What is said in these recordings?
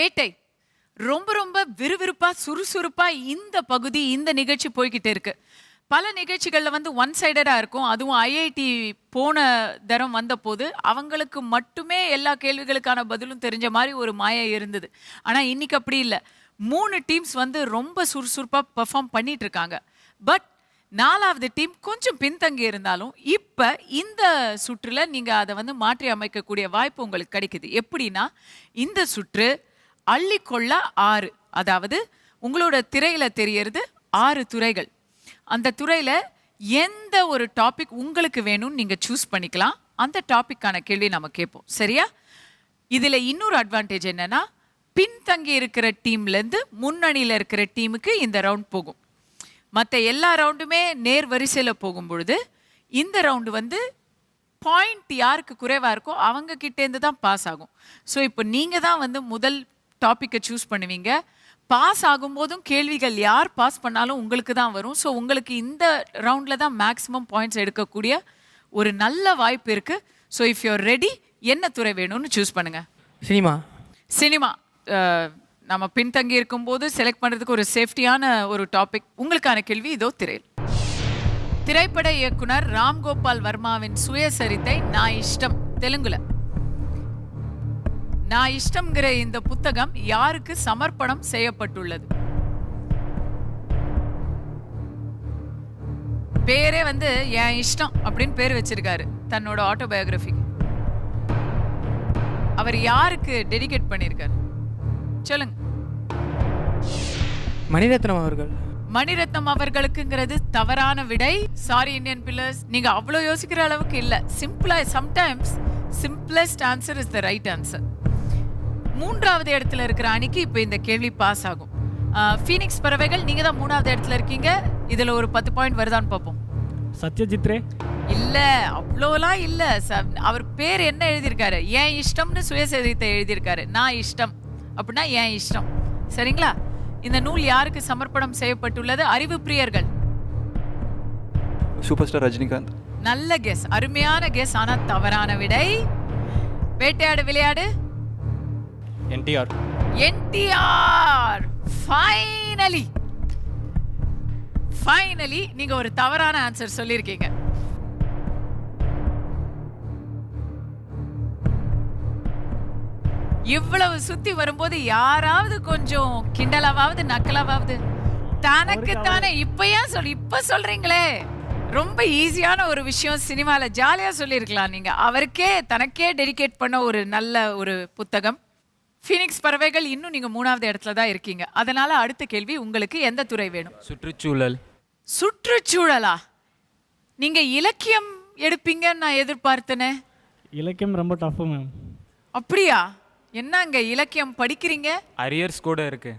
வேட்டை ரொம்ப ரொம்ப விறுவிறுப்பா சுறுசுறுப்பா இந்த பகுதி இந்த நிகழ்ச்சி போய்கிட்டு இருக்கு. பல நிகழ்ச்சிகள்ல வந்து ஒன் சைடடா இருக்கும். அதுவும் ஐஐடி போன தரம் வந்த போது அவங்களுக்கு மட்டுமே எல்லா கேள்விகளுக்கான பதிலும் தெரிஞ்ச மாதிரி ஒரு மாயை இருந்தது. ஆனா இன்னைக்கு அப்படி இல்லை. 3 டீம்ஸ் வந்து ரொம்ப சுறுசுறுப்பா பெர்ஃபார்ம் பண்ணிட்டு இருக்காங்க. பட் 4வது டீம் கொஞ்சம் பின்தங்கி இருந்தாலும் இப்ப இந்த சுற்றுல நீங்க அதை வந்து மாற்றி அமைக்கக்கூடிய வாய்ப்பு உங்களுக்கு கிடைக்குது. எப்படின்னா இந்த சுற்று அள்ளிக்கொள்ள 6, அதாவது உங்களோட திரையில தெரியறது 6 துறைகள். அந்த துறையில எந்த ஒரு டாபிக் உங்களுக்கு வேணும்னு நீங்க சூஸ் பண்ணிக்கலாம். அந்த டாபிக்கான கேள்வி நம்ம கேட்போம். சரியா? இதுல இன்னொரு அட்வான்டேஜ் என்னன்னா பின்தங்கி இருக்கிற டீம்ல இருந்து முன்னணியில இருக்கிற டீமுக்கு இந்த ரவுண்ட் போகும். மற்ற எல்லா ரவுண்டுமே நேர் வரிசையில் போகும் பொழுது இந்த ரவுண்டு வந்து பாயிண்ட் யாருக்கு குறைவாக இருக்கோ அவங்க கிட்டேருந்து தான் பாஸ் ஆகும். ஸோ இப்போ நீங்கள் தான் வந்து முதல் டாப்பிக்கை சூஸ் பண்ணுவீங்க. பாஸ் ஆகும்போதும் கேள்விகள் யார் பாஸ் பண்ணாலும் உங்களுக்கு தான் வரும். ஸோ உங்களுக்கு இந்த ரவுண்டில் தான் மேக்ஸிமம் பாயிண்ட்ஸ் எடுக்கக்கூடிய ஒரு நல்ல வாய்ப்பு இருக்குது. ஸோ இஃப் யூர் ரெடி, என்ன துறை வேணும்னு சூஸ் பண்ணுங்கள். சினிமா நம்ம பின்தங்கி இருக்கும்போது செலக்ட் பண்ணுறதுக்கு ஒரு சேஃப்டியான ஒரு டாபிக். உங்களுக்கான கேள்வி இதோ திரையில். திரைப்பட இயக்குனர் ராம்கோபால் வர்மாவின் சுயசரிதை நான் இஷ்டம் தெலுங்குல. நான் இஷ்டம்ங்கிற இந்த புத்தகம் யாருக்கு சமர்ப்பணம் செய்யப்பட்டுள்ளது? பேரே வந்து என் இஷ்டம் அப்படின்னு பேர் வச்சிருக்காரு தன்னோட ஆட்டோபயோகிராஃபிக்கு. அவர் யாருக்கு டெடிகேட் பண்ணியிருக்காரு சொல்லுங்க. மணிரத்னம் அவர்கள். மணிரத்னம் அவர்களுக்குங்கிறது தவறான விடை. சாரி இந்தியன் பில்லர்ஸ், நீங்க அவ்வளோ யோசிக்கிற அளவுக்கு இல்லை. சிம்பிளா sometimes simplest answer is the right answer. 3வது இடத்துல இருக்கிற அணிக்கு இப்போ இந்த கேள்வி பாஸ் ஆகும். ஃபீனிக்ஸ் பறவைகள், நீங்க தான் 3வது இடத்துல இருக்கீங்க. இதுல ஒரு 10 பாயிண்ட் வருதான்னு பார்ப்போம். சத்யஜித் ரே. இல்ல, அவ்வளோலாம் இல்ல. அவர் பேர் என்ன எழுதியிருக்காரு? ஏன் இஷ்டம்னு சுயசரிதை எழுதியிருக்காரு. நான் இஷ்டம் அப்படின்னா ஏன் இஷ்டம். சரிங்களா? இந்த நூல் யாருக்கு சமர்ப்பணம் செய்யப்பட்டுள்ளது? அறிவு பிரியர்கள். Super star Rajinikanth. நல்ல கெஸ், அருமையான கெஸ், ஆனா தவறான விடை. வேட்டையாடு விளையாடு. என்டிஆர். என்டிஆர். ஃபைனலி நீங்க ஒரு தவறான ஆன்சர் சொல்லியிருக்கீங்க. இவ்வளவு சுத்தி வரும்போது யாராவது கொஞ்சம் கிண்டலாவது நக்கலாவது தனக்கு தானே இப்ப சொல்றீங்களே. ரொம்ப ஈஸியான ஒரு விஷயம், சினிமால ஜாலியா சொல்லியிருக்கலாம். நீங்க அவருக்கே தனக்கே டெடிகேட் பண்ண ஒரு நல்ல ஒரு புத்தகம். ஃபீனிக்ஸ் பறவைகள், இன்னும் நீங்க 3வது இடத்துல தான் இருக்கீங்க. அதனால அடுத்த கேள்வி உங்களுக்கு எந்த துறை வேணும்? சுற்றுச்சூழல். சுற்றுச்சூழலா? நீங்க இலக்கியம் எடுப்பீங்கன்னு நான் எதிர்பார்த்தனே. இலக்கியம் ரொம்ப டஃப் மேம். அப்படியா? என்னங்க இலக்கியம் படிக்கிறீங்க? அரியர்ஸ் கூட இருக்கு.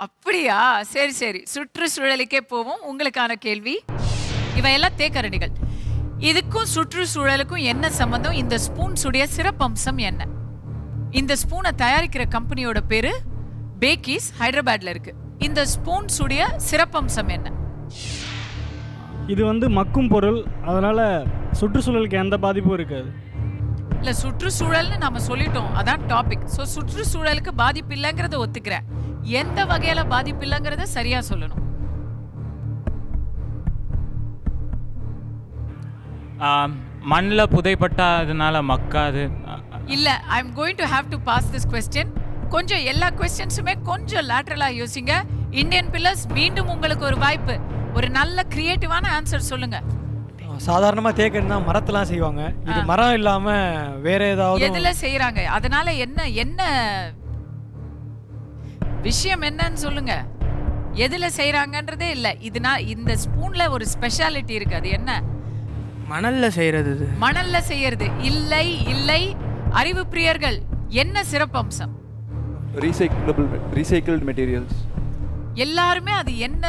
அப்படியா? சரி, சுற்றுச்சூழலுக்கே போவோம். உங்களுக்கான கேள்வி. இவையெல்லாம் தேக்கரணிகள். இதுக்கும் சுற்றுச்சூழலுக்கும் என்ன சம்பந்தம்? இந்த ஸ்பூன் உடைய சிறப்பம்சம் என்ன? இந்த ஸ்பூனை தயாரிக்கிற கம்பெனியோட பேரு பேக்கீஸ், ஹைதராபாத்ல இருக்கு. இந்த ஸ்பூன் உடைய சிறப்பம்சம் என்ன? இது வந்து மக்கும் பொருள், அதனால சுற்றுச்சூழலுக்கு எந்த பாதிப்பும் இருக்காது. இல்லை, சுற்றுச்சூழல்னு நம்ம சொல்லிட்டோம், அதான் டாபிக். ஸோ சுற்றுச்சூழலுக்கு பாதிப்பு இல்லைங்கிறத ஒத்துக்கிறேன். எந்த வகையில் பாதிப்பு இல்லைங்கிறத சரியா சொல்லணும். மண்ணில் புதைப்பட்டா அதனால மக்காது. இல்லை, I am going to have to pass this question. கொஞ்சம் எல்லா கொஸ்டின்ஸுமே கொஞ்சம் லேட்டரலாக யோசிங்க. இந்தியன் பில்லர்ஸ், மீண்டும் உங்களுக்கு ஒரு வாய்ப்பு. ஒரு நல்ல கிரியேட்டிவான ஆன்சர் சொல்லுங்க. சாதாரணமாக தேக்கன்னா மரத்தெல்லாம் செய்வாங்க. இது மரம் இல்லாம வேற ஏதாவது எதுல செய்யறாங்க? அதனால என்ன விஷயம் என்னன்னு சொல்லுங்க. எதுல செய்யறாங்கன்றதே இல்ல. இதுனா இந்த ஸ்பூன்ல ஒரு ஸ்பெஷாலிட்டி இருக்கு. அது என்ன? மணல்ல செய்யறது. மணல்ல செய்யறது இல்லை. அறிவு பிரியர்கள், என்ன சிறப்பம்சம்? Recycled materials. எல்லாருமே அது என்ன?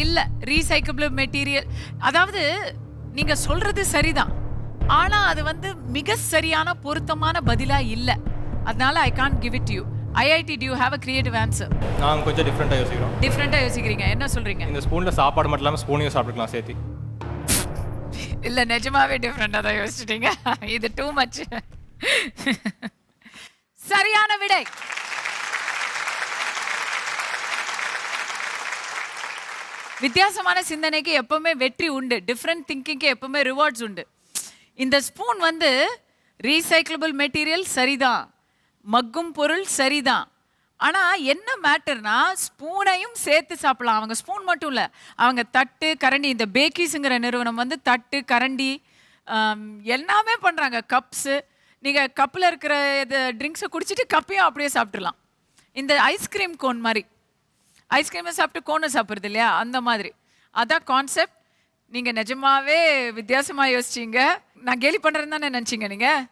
இல்ல ரீசைக்கிள் மெட்டீரியல். அதாவது நீங்க சொல்றது சரிதான், ஆனா அது வந்து மிக சரியான பொருத்தமான பதிலா இல்ல. அதனால I can't give it to you. IIT, do you have a creative answer? நாங்க கொஞ்சம் டிஃபரெண்டா யோசிக்கிறீங்க. என்ன சொல்றீங்க? இந்த ஸ்பூன்ல சாப்பாடு மட்டும் இல்லாம ஸ்பூனையும் சாப்பிட்டுக்கலாம் சேர்த்து. இல்ல, நிஜமாவே டிஃபரெண்டா தான் யோசிச்சிட்டீங்க. இது டூ மச். சரியான விடை. வித்தியாசமான சிந்தனைக்கு எப்பவுமே வெற்றி உண்டு. டிஃப்ரெண்ட் திங்கிங்க்கு எப்பவுமே ரிவார்ட்ஸ் உண்டு. இந்த ஸ்பூன் வந்து ரீசைக்கிளபிள் மெட்டீரியல் சரிதான், மக்கும் பொருள் சரிதான். ஆனால் என்ன மேட்டர்னா ஸ்பூனையும் சேர்த்து சாப்பிடலாம். அவங்க ஸ்பூன் மட்டும் இல்லை, அவங்க தட்டு கரண்டி, இந்த பேக்கீஸுங்கிற நிறுவனம் வந்து தட்டு கரண்டி எல்லாமே பண்ணுறாங்க. கப்ஸு, நீங்கள் கப்பில் இருக்கிற இது ட்ரிங்க்ஸை குடிச்சிட்டு கப்பையும் அப்படியே சாப்பிட்றலாம். இந்த ஐஸ்கிரீம் கோன் மாதிரி, ஐஸ்கிரீமை சாப்பிட்டு கோனை சாப்பிட்றது இல்லையா, அந்த மாதிரி. அதான் கான்செப்ட். நீங்கள் நிஜமாவே வித்தியாசமாக யோசிச்சிங்க. நான் கேலி பண்ணுறேன்னு தானே நினச்சிங்க நீங்கள்?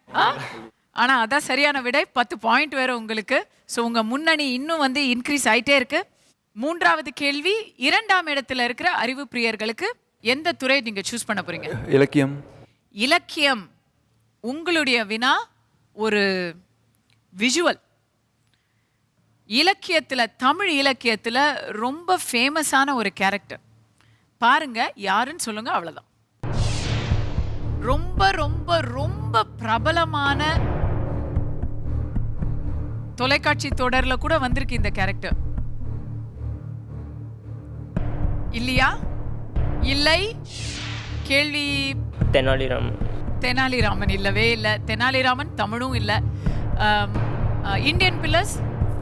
ஆனால் அதான் சரியான விடை. 10 பாயிண்ட் வேறு உங்களுக்கு. ஸோ உங்கள் முன்னணி இன்னும் வந்து இன்க்ரீஸ் ஆகிட்டே இருக்கு. 3வது கேள்வி, 2ஆம் இடத்துல இருக்கிற அறிவு பிரியர்களுக்கு எந்த துறை நீங்கள் சூஸ் பண்ண போகிறீங்க? இலக்கியம். இலக்கியம். உங்களுடைய வினா ஒரு விஷுவல். இலக்கியத்தில், தமிழ் இலக்கியத்தில் ரொம்ப ஃபேமஸான ஒரு கேரக்டர் பாருங்க, யாருன்னு சொல்லுங்க, அவ்வளோதான். ரொம்ப ரொம்ப ரொம்ப பிரபலமான தொலைக்காட்சி தொடர்ல கூட வந்திருக்கு இந்த கேரக்டர். இல்லையா? இல்லை. கேள்வி தெனாலிராமன். தெனாலிராமன் இல்லவே இல்லை. தெனாலிராமன் தமிழும் இல்லை. Indian pillars.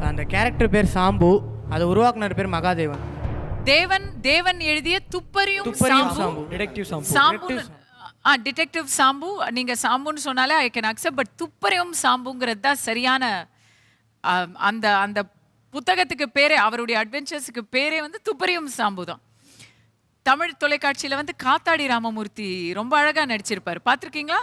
அந்த கேரக்டர் பேர் சாம்பு, அதை உருவாக்குனர் பேர் மகாதேவன். தேவன் எழுதிய துப்பறியும் சாம்பு. டிடெக்டிவ் சாம்பு. சாம்பு, டிடெக்டிவ் சாம்பு. நீங்க சாம்புன்னு சொன்னாலே ஐ கேன் அக்செப்ட். பட் துப்பறியும் சாம்புங்கிறது தான் சரியான. அந்த அந்த புத்தகத்துக்கு பேரே, அவருடைய அட்வென்ச்சர்ஸுக்கு பேரே வந்து துப்பறியும் சாம்பு தான். தமிழ் தொலைக்காட்சியில் வந்து காத்தாடி ராமமூர்த்தி ரொம்ப அழகா நடிச்சிருப்பாரு. பார்த்துருக்கீங்களா?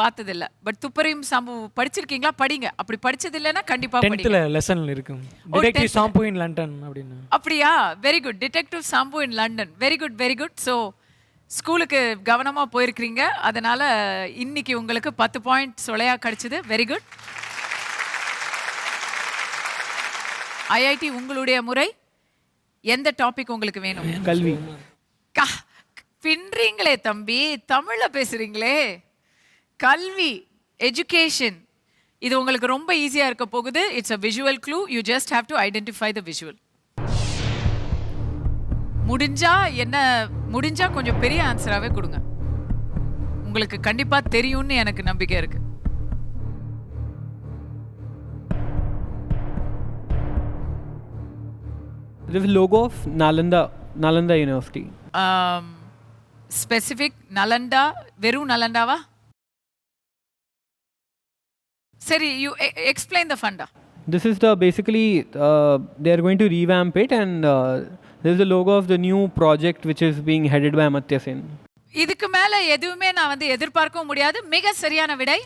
பார்த்ததில்ல. பட் துப்பறியும் சாம்பு படிச்சிருக்கீங்களா? படிங்க. அப்படி படிச்சது இல்லைன்னா கண்டிப்பா படிங்க. 10th லெசன் இருக்கும். டிடெக்டிவ் சாம்பு இன் லண்டன் அப்படின்னு. அப்படியா? Very good. Detective Sambu in London. Very good, very good. So ஸ்கூலுக்கு கவனமா போயிருக்கிறீங்க. அதனால இன்னைக்கு உங்களுக்கு 10 பாயிண்ட் சொலையா கிடைச்சது. Very good. ஐஐடி உங்களுடைய முறை. எந்த டாபிக் உங்களுக்கு வேணும்? கல்வி. பின்றீங்களே தம்பி, தமிழ்ல பேசுறீங்களே. கல்வி, எஜுகேஷன். இது உங்களுக்கு ரொம்ப ஈஸியா இருக்க போகுது. It's a visual clue. You just have to identify the visual. முடிஞ்சா கொஞ்சம் பெரிய ஆன்சராகவே கொடுங்க. உங்களுக்கு கண்டிப்பா தெரியும்னு எனக்கு நம்பிக்கை இருக்கு. This is logo of Nalanda University. Specific Nalanda, வெறும் நலண்டாவா? சரி, you explain the funda. This is basically they are going to revamp it, and this is the logo of the new project which is being headed by Amartya Sen. இதுக்கு மேல எதுவுமே நான் வந்து எதிர்பார்க்கவும் முடியாது. மிக சரியான விடை.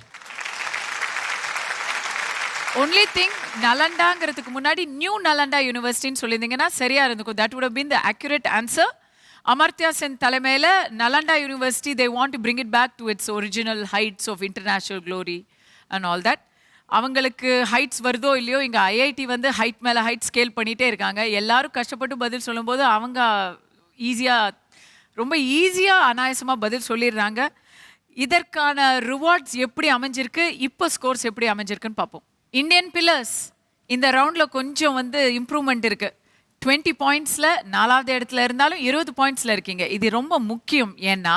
ஒன்லி திங், நலண்டாங்கிறதுக்கு முன்னாடி நியூ நலண்டா யூனிவர்சிட்டின்னு சொல்லியிருந்தீங்கன்னா சரியா இருந்துக்கும். That would have been the accurate answer. Amartya Sen தலைமையில் Nalanda university, they want to bring it back to its original heights of international glory and all that. அவங்களுக்கு ஹைட்ஸ் வருதோ இல்லையோ, இங்கே ஐஐடி வந்து ஹைட் மேலே ஹைட் ஸ்கேல் பண்ணிகிட்டே இருக்காங்க. எல்லாரும் கஷ்டப்பட்டு பதில் சொல்லும்போது அவங்க ரொம்ப ஈஸியாக அனாயசமாக பதில் சொல்லிடுறாங்க. இதற்கான ரிவார்ட்ஸ் எப்படி அமைஞ்சிருக்கு, இப்போ ஸ்கோர்ஸ் எப்படி அமைஞ்சிருக்குன்னு பார்ப்போம். இந்தியன் பில்லர்ஸ் இந்த ரவுண்டில் கொஞ்சம் வந்து இம்ப்ரூவ்மெண்ட் இருக்குது. 20 பாயிண்ட்ஸில் 4வது இடத்துல இருந்தாலும் 20 பாயிண்ட்ஸில் இருக்கீங்க. இது ரொம்ப முக்கியம். ஏன்னா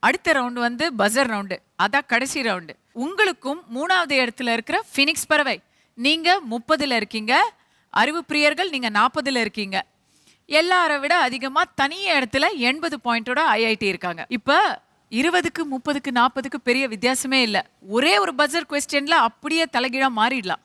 அடுத்த ரவுண்டு வந்து பஸர் ரவுண்டு, அதான் கடைசி ரவுண்டு. உங்களுக்கும் 3வது இடத்துல இருக்கிற ஃபினிக்ஸ் பறவை, நீங்கள் 30ல் இருக்கீங்க. அறிவு பிரியர்கள் நீங்கள் 40ல் இருக்கீங்க. எல்லாரை விட அதிகமாக தனிய இடத்துல 80 பாயிண்டோட ஐஐடி இருக்காங்க. இப்போ 20க்கு 30க்கு 40க்கு பெரிய வித்தியாசமே இல்லை. ஒரே ஒரு பஸர் கொஸ்டினில் அப்படியே தலைகீழாக மாறிடலாம்.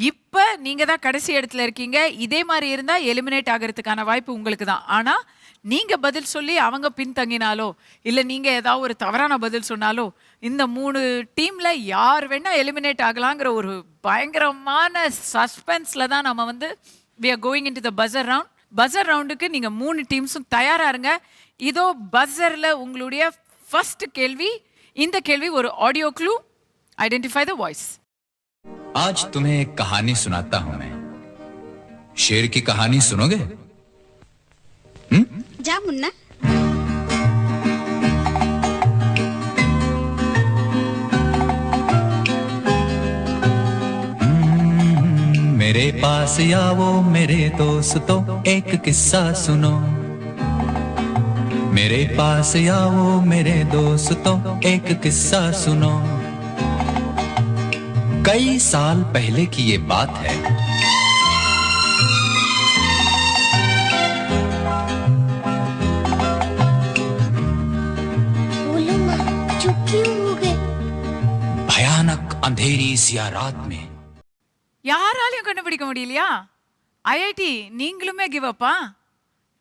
இப்போ நீங்கள் தான் கடைசி இடத்துல இருக்கீங்க. இதே மாதிரி இருந்தால் எலிமினேட் ஆகிறதுக்கான வாய்ப்பு உங்களுக்கு தான். ஆனால் நீங்கள் பதில் சொல்லி அவங்க பின்தங்கினாலோ, இல்லை நீங்கள் ஏதாவது ஒரு தவறான பதில் சொன்னாலோ, இந்த 3 டீமில் யார் வேணால் எலிமினேட் ஆகலாங்கிற ஒரு பயங்கரமான சஸ்பென்ஸில் தான் நம்ம வந்து we are going into the buzzer round. Buzzer ரவுண்டுக்கு நீங்கள் 3 டீம்ஸும் தயாராக இருங்க. இதோ பஸரில் உங்களுடைய ஃபர்ஸ்ட் கேள்வி. இந்த கேள்வி ஒரு audio clue. Identify the voice. आज तुम्हें एक कहानी सुनाता हूं मैं. शेर की कहानी सुनोगे? जा मुन्ना. मेरे पास आओ मेरे दोस्तों एक किस्सा सुनो मेरे पास आओ मेरे दोस्तों एक किस्सा सुनो कई साल पहले की ये बात है बोलो माँ चुप क्यों हो गए? भयानक अंधेरी सी रात में யாராலையும் கண்டுபிடிக்க முடியலையா? ஐஐடி நீங்களுமே கிவ் அப்பா?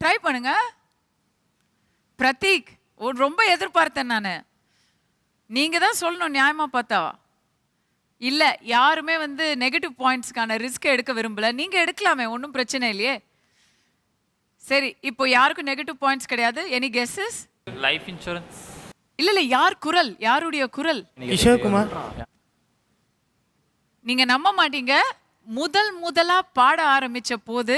ட்ரை பண்ணுங்க. பிரதீக் ரொம்ப எதிர்பார்த்தேன் நான். நீங்க தான் சொல்லணும் நியாயமா பார்த்தா. இல்ல யாருமே வந்து நெகட்டிவ் பாயிண்ட்ஸ்க்கான ரிஸ்க் எடுக்க விரும்பல. நீங்க எடுக்கலாமே, ஒன்றும் பிரச்சனை இல்லையே. சரி, இப்போ யாருக்கும் நெகட்டிவ் பாயிண்ட்ஸ் கிடையாது. Any guesses? Life insurance. இல்ல யார் குரல்? யாருடைய குரல்? கிஷோர்குமார். நீங்க நம்ப மாட்டீங்க, முதலா பாட ஆரம்பிச்ச போது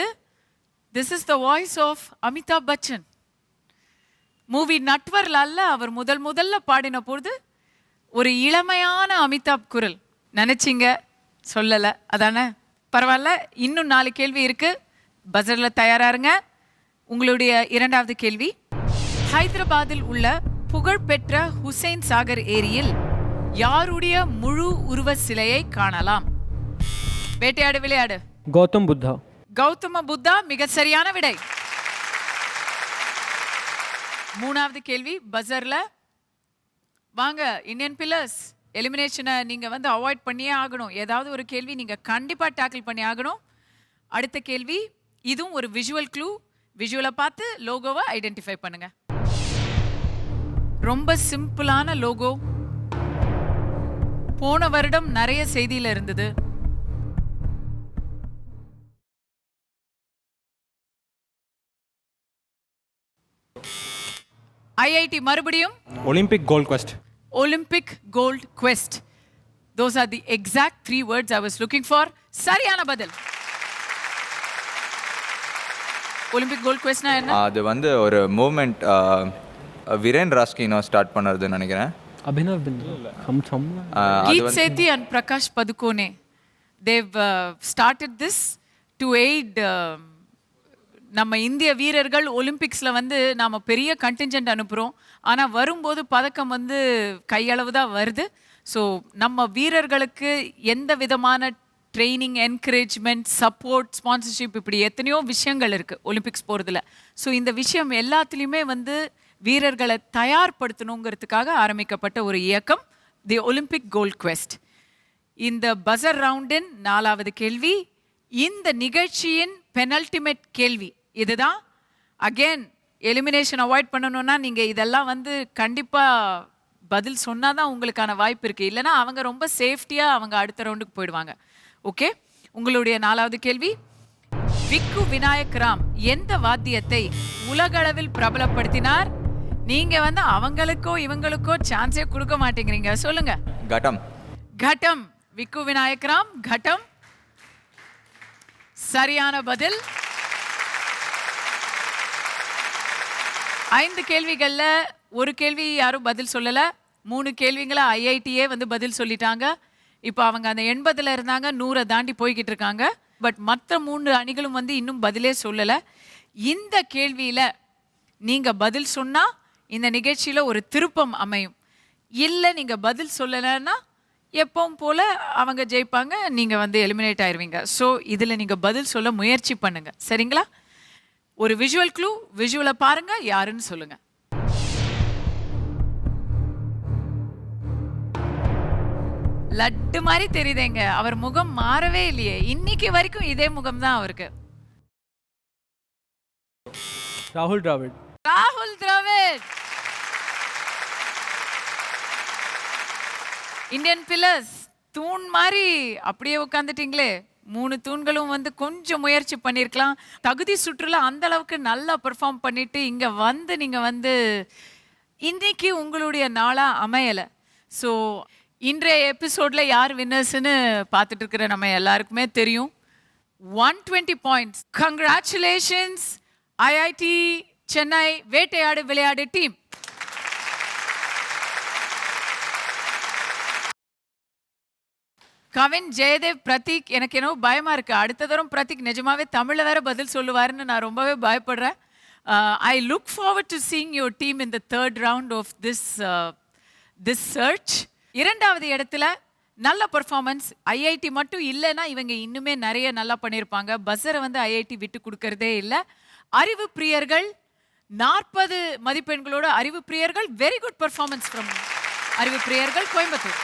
this is the voice of Amitabh Bachchan. Movie நட்வர்ல அல்ல, அவர் முதல்ல பாடின போது ஒரு இளமையான அமிதாப் குரல். நினைச்சிங்க, சொல்லல, அதானே? பரவாயில்ல, இன்னும் 4 கேள்வி இருக்கு. பஜர்ல தயாரா இருங்க. உங்களுடைய இரண்டாவது கேள்வி, ஹைதராபாத்தில் உள்ள புகழ்பெற்ற ஹுசைன் சாகர் ஏரியில் யாருடைய முழு உருவ சிலையை காணலாம்? வேட்டையாடு விளையாடு. Gautam Buddha. கௌதம புத்தா மிக சரியான விடை. மூணாவது கேள்வி பஸர்ல. வாங்க இந்தியன் பில்லர்ஸ், எலிமினேஷனை நீங்க வந்து அவாய்ட் பண்ணியே ஆகணும். ஏதாவது ஒரு கேள்வி நீங்க கண்டிப்பா டேக்கிள் பண்ணி ஆகணும். அடுத்த கேள்வி, இதுவும் ஒரு விஷுவல் க்ளூ. விஷுவலை பார்த்து லோகோவை ஐடென்டிஃபை பண்ணுங்க. ரொம்ப சிம்பிளான லோகோ. போன வருடம் நிறைய செய்தியில இருந்தது. ஐஐடி மறுபடியும் Olympic gold quest. Olympic gold quest. Those are the exact 3 words I was looking for. சரியான பதில். ஒலிம்பிக் கோல்ட் குவெஸ்ட்னா என்ன? அது வந்து ஒரு மூவ்மெண்ட் விரேன் ராஸ்கினோ ஸ்டார்ட் பண்ணுறதுன்னு நினைக்கிறேன். Abhinav Bindra. Geet Sethi and Prakash Padukone, they've started this to aid நம்ம இந்திய வீரர்கள். ஒலிம்பிக்ஸில் வந்து நாம் பெரிய கண்டிஞ்சென்ட் அனுப்புகிறோம், ஆனால் வரும்போது பதக்கம் வந்து கையளவு தான் வருது. ஸோ நம்ம வீரர்களுக்கு எந்த விதமான ட்ரைனிங், என்கரேஜ்மெண்ட், சப்போர்ட், ஸ்பான்சர்ஷிப், இப்படி எத்தனையோ விஷயங்கள் இருக்குது ஒலிம்பிக்ஸ் போகிறதுல. ஸோ இந்த விஷயம் எல்லாத்துலேயுமே வந்து வீரர்களை தயார்படுத்தணுங்கிறதுக்காக ஆரம்பிக்கப்பட்ட ஒரு இயக்கம் தி ஒலிம்பிக் கோல்ட் குவெஸ்ட். இந்த பஸர் ரவுண்டின் 4வது கேள்வி, இந்த நிகழ்ச்சியின் பெனல்டிமேட் கேள்வி இதுதான். அகெயின் எலிமினேஷன் அவாய்ட் பண்ணணும்னா நீங்கள் இதெல்லாம் வந்து கண்டிப்பாக பதில் சொன்னால் தான் உங்களுக்கான வாய்ப்பு இருக்குது. இல்லைனா அவங்க ரொம்ப சேஃப்டியாக அவங்க அடுத்த ரவுண்டுக்கு போயிடுவாங்க. ஓகே, உங்களுடைய 4வது கேள்வி, விக்கு விநாயக் ராம் எந்த வாத்தியத்தை உலகளவில் பிரபலப்படுத்தினார்? நீங்க வந்து அவங்களுக்கோ இவங்களுக்கோ சான்ஸே கொடுக்க மாட்டேங்கிறீங்க. சொல்லுங்க. கட்டம். கட்டம். விக்கு விநாயக் ராம் கட்டம் சரியான பதில். 5 கேள்விகள்ல ஒரு கேள்வி யாரும் பதில் சொல்லல. 3 கேள்விகளை ஐஐடியே வந்து பதில் சொல்லிட்டாங்க. இப்போ அவங்க அந்த 80ல இருந்தாங்க, 100 தாண்டி போய்கிட்டு இருக்காங்க. பட் மற்ற 3 அணிகளும் வந்து இன்னும் பதிலே சொல்லல. இந்த கேள்வியில நீங்க பதில் சொன்னா இந்த நிகழ்ச்சியில ஒரு திருப்பம் அமையும். இல்லை நீங்க பதில் சொல்லலைன்னா எப்பவும் போல அவங்க ஜெயிப்பாங்க, நீங்க வந்து எலிமினேட் ஆயிருவீங்க. ஸோ இதுல நீங்க பதில் சொல்ல முயற்சி பண்ணுங்க, சரிங்களா? ஒரு விஷுவல் க்ளூ, விஷுவலை பாருங்க, யாருன்னு சொல்லுங்க. லட்டு மாதிரி தெரியுதேங்க, அவர் முகம் மாறவே இல்லையே, இன்னைக்கு வரைக்கும் இதே முகம் தான் அவருக்கு. Rahul Dravid. ராகுல் திராவிட். இந்தியன் பில்லர்ஸ், தூண் மாதிரி அப்படியே உட்காந்துட்டீங்களே. 3 தூண்களும் வந்து கொஞ்சம் முயற்சி பண்ணியிருக்கலாம். தகுதி சுற்றுல அந்த அளவுக்கு நல்லா பெர்ஃபார்ம் பண்ணிட்டு இங்க வந்து நீங்க வந்து இன்னைக்கு உங்களுடைய நாளா அமையலை. ஸோ இன்றைய எபிசோட்ல யார் வின்னர்ஸ்ன்னு பார்த்துட்டு இருக்கிற நம்ம எல்லாருக்குமே தெரியும். 120 பாயிண்ட்ஸ். கங்க்ராச்சுலேஷன்ஸ் ஐஐடி சென்னை வேட்டையாடு விளையாடு டீம். கவின், ஜெயதேவ், பிரதீக், எனக்கு என்னவோ பயமா இருக்கு. அடுத்த தரம் பிரதீக் நிஜமாவே தமிழ்ல வேற பதில் சொல்லுவாருன்னு நான் ரொம்பவே பயப்படுறேன். I look forward to seeing your team in the third round of this search. இரண்டாவது இடத்துல நல்ல பர்ஃபார்மன்ஸ். ஐஐடி மட்டும் இல்லைன்னா இவங்க இன்னுமே நிறைய நல்லா பண்ணியிருப்பாங்க. பஸ்ஸரை வந்து ஐஐடி விட்டு கொடுக்கறதே இல்லை. அறிவு பிரியர்கள் 40 மதிப்பெண்களோட அறிவு பிரியர்கள். வெரி குட் பர்ஃபார்மன்ஸ் ஃப்ரம் அறிவு பிரியர்கள், கோயம்புத்தூர்.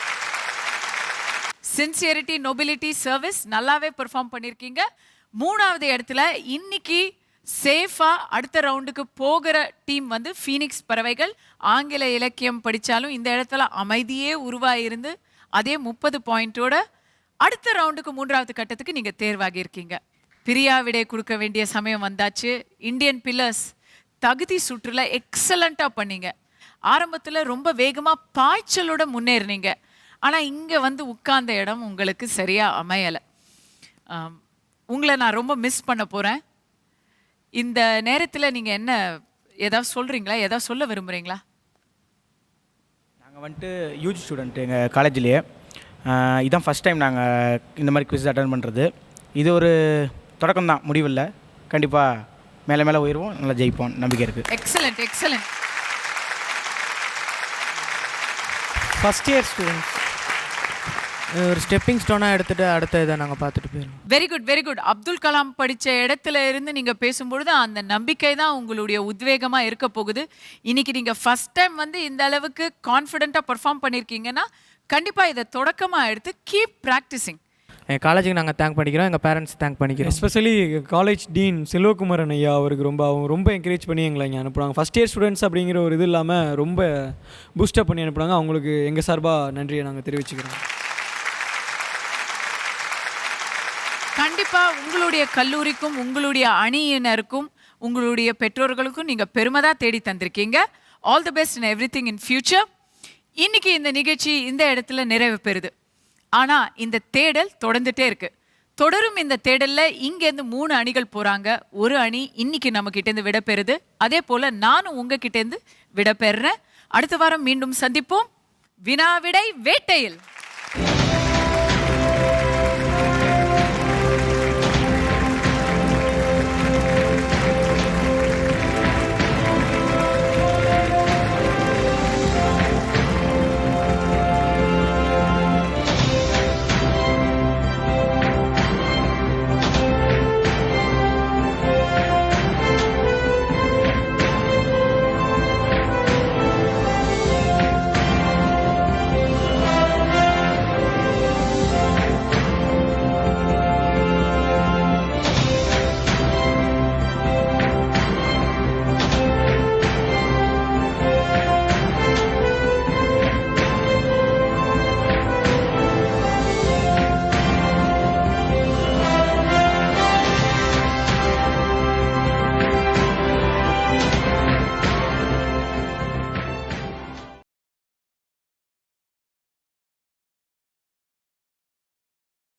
சின்சியரிட்டி, நொபிலிட்டி, சர்வீஸ் நல்லாவே பெர்ஃபார்ம் பண்ணியிருக்கீங்க. மூணாவது இடத்துல இன்னைக்கு சேஃபா அடுத்த ரவுண்டுக்கு போகிற டீம் வந்து ஃபீனிக்ஸ் பறவைகள். ஆங்கில இலக்கியம் படித்தாலும் இந்த இடத்துல அமைதியே உருவாயிருந்து அதே 30 பாயிண்டோட அடுத்த ரவுண்டுக்கு மூன்றாவது கட்டத்துக்கு நீங்கள் தேர்வாகி இருக்கீங்க. பிரியா விடை கொடுக்க வேண்டிய சமயம் வந்தாச்சு. இந்தியன் பில்லர்ஸ் தகுதி சுற்றுல எக்ஸலண்ட்டாக பண்ணீங்க. ஆரம்பத்தில் ரொம்ப வேகமாக பாய்ச்சலோட முன்னேறினீங்க. ஆனால் இங்கே வந்து உட்கார்ந்த இடம் உங்களுக்கு சரியாக அமையலை. உங்களை நான் ரொம்ப மிஸ் பண்ண போகிறேன். இந்த நேரத்தில் நீங்கள் என்ன ஏதாவது சொல்கிறீங்களா, ஏதாவது சொல்ல விரும்புகிறீங்களா? நாங்கள் வந்துட்டு யூஜி ஸ்டூடெண்ட் எங்கள் காலேஜ்லேயே. இதுதான் ஃபஸ்ட் டைம் நாங்கள் இந்த மாதிரி குவிஸ் அட்டன் பண்ணுறது. இது ஒரு தொடக்கம் தான், முடிவில்லை. கண்டிப்பாக மேலே மேலே உயர்வோம், நல்லா ஜெயிப்போம், நம்பிக்கை இருக்குது. Excellent excellent. First year students ஒரு ஸ்டெப்பிங் ஸ்டோனாக எடுத்துகிட்டு அடுத்த இதை நாங்கள் பார்த்துட்டு போயிடுவோம். Very good very good. Abdul Kalam படித்த இடத்துல இருந்து நீங்கள் பேசும்பொழுது அந்த நம்பிக்கை தான் உங்களுடைய உத்வேகமாக இருக்க போகுது. இன்னைக்கு நீங்கள் ஃபஸ்ட் டைம் வந்து இந்த அளவுக்கு கான்ஃபிடென்ட்டாக பர்ஃபார்ம் பண்ணியிருக்கீங்கன்னா கண்டிப்பாக இதை தொடக்கமாக எடுத்து கீப் ப்ராக்டிஸிங். எங்கள் காலேஜுக்கு நாங்கள் தேங்க் பண்ணிக்கிறோம், எங்கள் பேரண்ட்ஸ் தேங்க் பண்ணிக்கிறோம். எஸ்பெஷலி காலேஜ் டீன் செல்வகுமாரன் ஐயா அவருக்கு அவங்க ரொம்ப என்கரேஜ் பண்ணி எங்களை இங்கே அனுப்புகிறாங்க. ஃபஸ்ட் இயர் ஸ்டூடெண்ட்ஸ் அப்படிங்கிற ஒரு இது இல்லாமல் ரொம்ப பூஸ்டப் பண்ணி அனுப்புகிறாங்க. அவங்களுக்கு எங்கள் சார்பாக நன்றியை நாங்கள் தெரிவிச்சுக்கிறோம். கண்டிப்பாக உங்களுடைய கல்லூரிக்கும் உங்களுடைய அணியினருக்கும் உங்களுடைய பெற்றோர்களுக்கும் நீங்கள் பெருமை தேடி தந்திருக்கீங்க. All the best in everything in future. இன்னைக்கு இந்த நிகழ்ச்சி இந்த இடத்துல நிறைவு பெறுது. ஆனால் இந்த தேடல் தொடர்ந்துட்டே இருக்கு. தொடரும் இந்த தேடலில் இங்கேருந்து 3 அணிகள் போகிறாங்க. ஒரு அணி இன்னைக்கு நம்மக்கிட்டேருந்து விட பெறுது. அதே போல் நானும் உங்ககிட்டேருந்து விட பெறுறேன். அடுத்த வாரம் மீண்டும் சந்திப்போம் வினாவிடை வேட்டையில்.